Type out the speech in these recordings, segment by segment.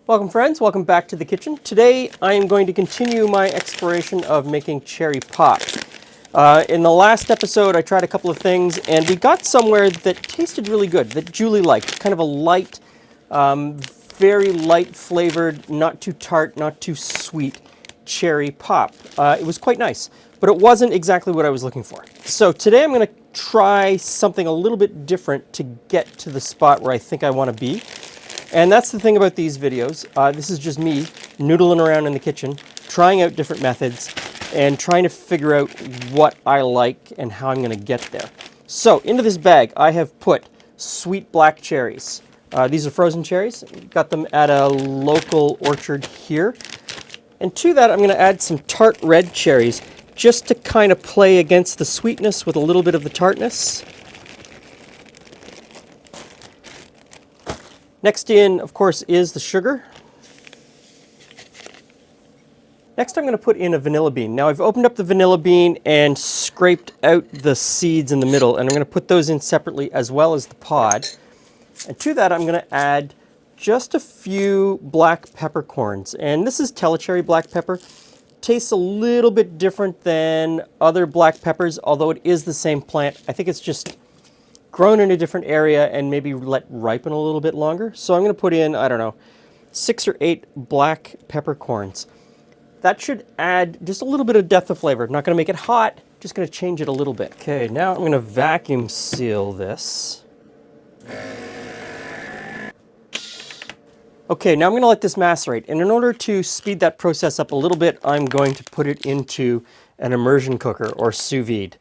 Welcome friends, welcome back to the kitchen. Today I am going to continue my exploration of making cherry pop. In the last episode I tried a couple of things and we got somewhere that tasted really good, that Julie liked. Kind of a light, very light flavored, not too tart, not too sweet cherry pop. It was quite nice, but it wasn't exactly what I was looking for. So today I'm going to try something a little bit different to get to the spot where I think I want to be. And that's the thing about these videos. This is just me noodling around in the kitchen, trying out different methods, and trying to figure out what I like and how I'm going to get there. So into this bag, I have put sweet black cherries. These are frozen cherries. Got them at a local orchard here. And to that, I'm going to add some tart red cherries, just to kind of play against the sweetness with a little bit of the tartness. Next in, of course, is the sugar. Next I'm going to put in a vanilla bean. Now I've opened up the vanilla bean and scraped out the seeds in the middle, and I'm going to put those in separately as well as the pod. And to that I'm going to add just a few black peppercorns. And this is Telecherry black pepper. Tastes a little bit different than other black peppers, although it is the same plant. I think it's just grown in a different area and maybe let ripen a little bit longer. So I'm going to put in, I don't know, 6 or 8 black peppercorns. That should add just a little bit of depth of flavor. Not going to make it hot, just going to change it a little bit. Okay, now I'm going to vacuum seal this. Okay, now I'm going to let this macerate. And in order to speed that process up a little bit, I'm going to put it into an immersion cooker or sous vide.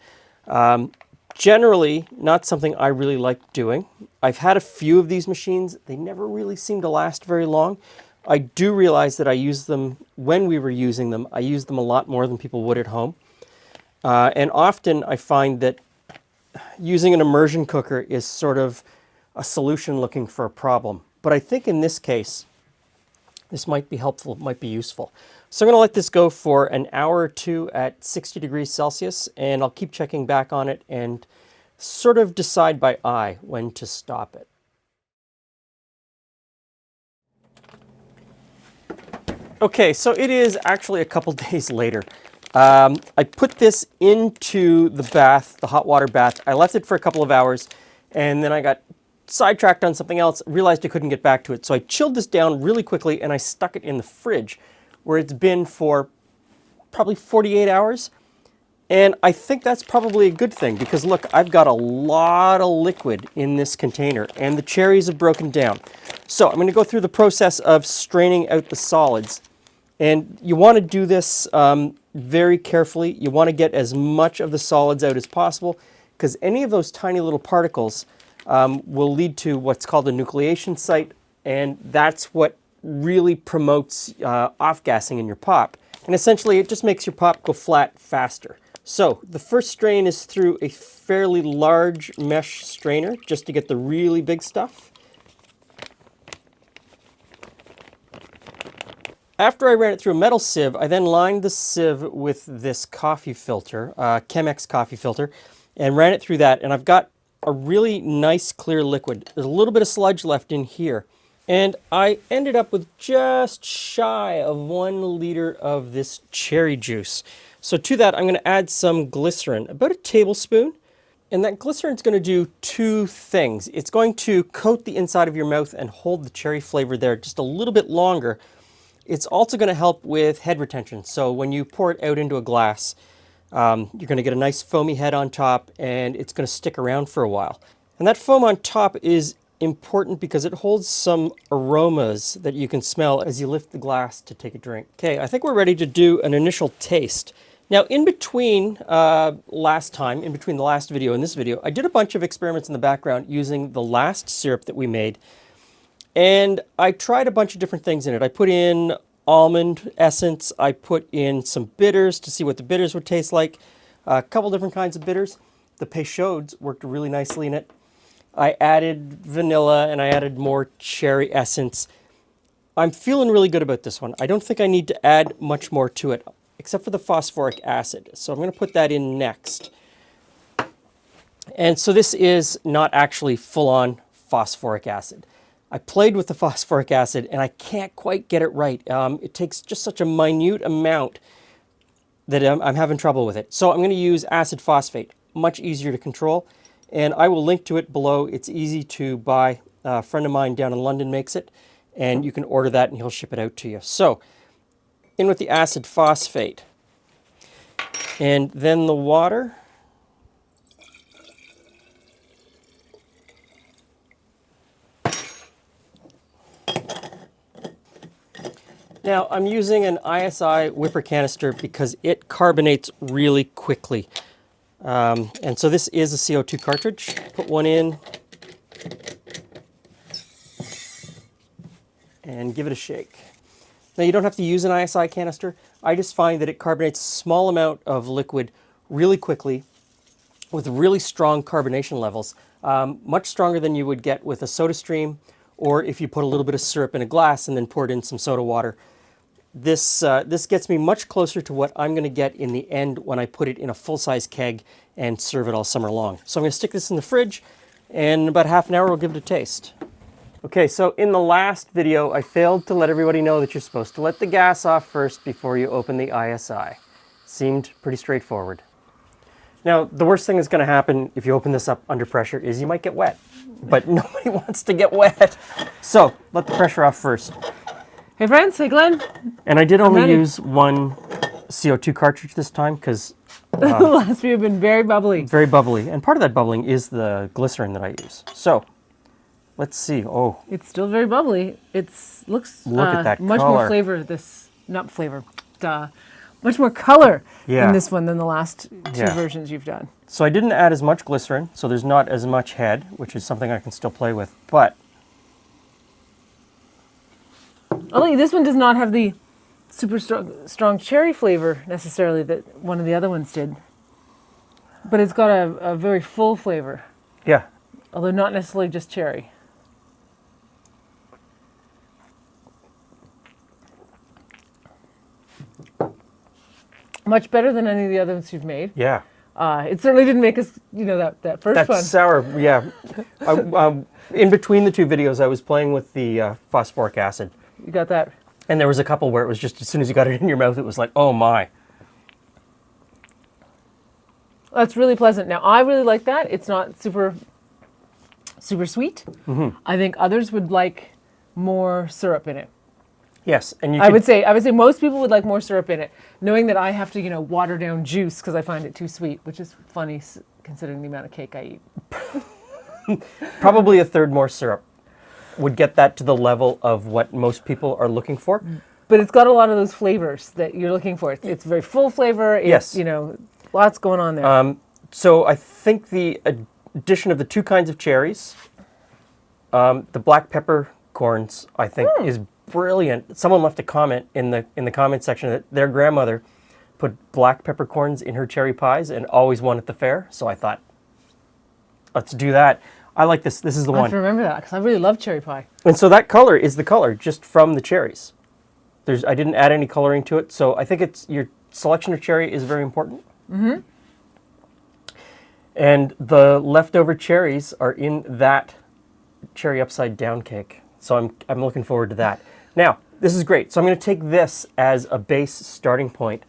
Generally, not something I really like doing. I've had a few of these machines. They never really seem to last very long. I do realize that I use them, when we were using them, I used them a lot more than people would at home. And often I find that using an immersion cooker is sort of a solution looking for a problem. But I think in this case, this might be helpful, it might be useful. So I'm going to let this go for an hour or two at 60 degrees Celsius, and I'll keep checking back on it and sort of decide by eye when to stop it. Okay, so it is actually a couple days later. I put this into the bath, the hot water bath. I left it for a couple of hours, and then I got sidetracked on something else, realized I couldn't get back to it. So I chilled this down really quickly, and I stuck it in the fridge, where it's been for probably 48 hours. And I think that's probably a good thing, because look, I've got a lot of liquid in this container, and the cherries have broken down. So I'm going to go through the process of straining out the solids. And you want to do this very carefully. You want to get as much of the solids out as possible, because any of those tiny little particles will lead to what's called a nucleation site, and that's what really promotes off-gassing in your pop. And essentially it just makes your pop go flat faster. So the first strain is through a fairly large mesh strainer, just to get the really big stuff. After I ran it through a metal sieve, I then lined the sieve with this coffee filter, Chemex coffee filter, and ran it through that, and I've got a really nice clear liquid. There's a little bit of sludge left in here. And I ended up with just shy of 1 liter of this cherry juice. So to that, I'm going to add some glycerin, about a tablespoon. And that glycerin is going to do 2 things. It's going to coat the inside of your mouth and hold the cherry flavor there just a little bit longer. It's also going to help with head retention. So when you pour it out into a glass, you're going to get a nice foamy head on top, and it's going to stick around for a while. And that foam on top is important because it holds some aromas that you can smell as you lift the glass to take a drink. Okay, I think we're ready to do an initial taste. Now, in between the last video and this video, I did a bunch of experiments in the background using the last syrup that we made. And I tried a bunch of different things in it. I put in almond essence, I put in some bitters to see what the bitters would taste like. A couple different kinds of bitters. The Peychaud's worked really nicely in it. I added vanilla and I added more cherry essence. I'm feeling really good about this one. I don't think I need to add much more to it, except for the phosphoric acid. So I'm going to put that in next. And so this is not actually full-on phosphoric acid. I played with the phosphoric acid and I can't quite get it right. It takes just such a minute amount that I'm having trouble with it. So I'm going to use acid phosphate, much easier to control. And I will link to it below. It's easy to buy. A friend of mine down in London makes it, and you can order that and he'll ship it out to you. So in with the acid phosphate. And then the water. Now I'm using an ISI Whipper canister because it carbonates really quickly. And so this is a CO2 cartridge. Put one in and give it a shake. Now you don't have to use an ISI canister. I just find that it carbonates a small amount of liquid really quickly with really strong carbonation levels, much stronger than you would get with a soda stream, or if you put a little bit of syrup in a glass and then poured in some soda water. This gets me much closer to what I'm going to get in the end when I put it in a full-size keg and serve it all summer long. So I'm going to stick this in the fridge, and in about half an hour we'll give it a taste. Okay, so in the last video I failed to let everybody know that you're supposed to let the gas off first before you open the ISI. Seemed pretty straightforward. Now, the worst thing that's going to happen if you open this up under pressure is you might get wet, but nobody wants to get wet. So let the pressure off first. Hey friends, hey Glenn. And I did only use one CO2 cartridge this time because The last few have been very bubbly. very bubbly. And part of that bubbling is the glycerin that I use. So let's see. Oh, It's still very bubbly. Looks Look at that much color. more flavor. Not flavor. Much more color Yeah. in this one than the last two Yeah. versions you've done. so I didn't add as much glycerin, so there's not as much head, which is something I can still play with. But Although this one does not have the super strong cherry flavor necessarily that one of the other ones did, but it's got a very full flavor, yeah, although not necessarily just cherry. Much better than any of the others you've made. yeah. It certainly didn't make us, that first That's one. sour, yeah. In between the two videos, I was playing with the phosphoric acid. You got that. And there was a couple where it was just as soon as you got it in your mouth, it was like, oh my. That's really pleasant. Now, I really like that. It's not super sweet. Mm-hmm. I think others would like more syrup in it. Yes, and you I could, would say most people would like more syrup in it, knowing that I have to, water down juice because I find it too sweet, which is funny considering the amount of cake I eat. probably a third more syrup would get that to the level of what most people are looking for. But it's got a lot of those flavors that you're looking for. It's very full flavor. It's, Yes. Lots going on there. So I think the addition of the two kinds of cherries, the black peppercorns, I think is brilliant. Someone left a comment in the comment section that their grandmother put black peppercorns in her cherry pies and always won at the fair. So I thought, let's do that. I like this. This is the I have one. to remember that because I really love cherry pie. And so that color is the color just from the cherries. I didn't add any coloring to it. So I think your selection of cherry is very important. Mm-hmm. And the leftover cherries are in that cherry upside down cake. So I'm looking forward to that. Now, this is great. So I'm going to take this as a base starting point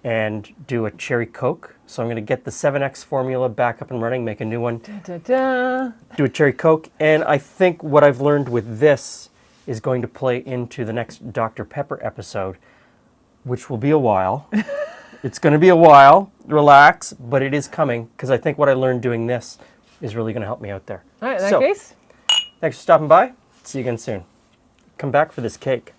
and do a cherry Coke. So I'm going to get the 7X formula back up and running, make a new one, Da-da. do a cherry Coke. And I think what I've learned with this is going to play into the next Dr. Pepper episode, which will be a while. It's going to be a while. Relax, but it is coming because I think what I learned doing this is really going to help me out there. All right, in that case. Thanks for stopping by. See you again soon. Come back for this cake.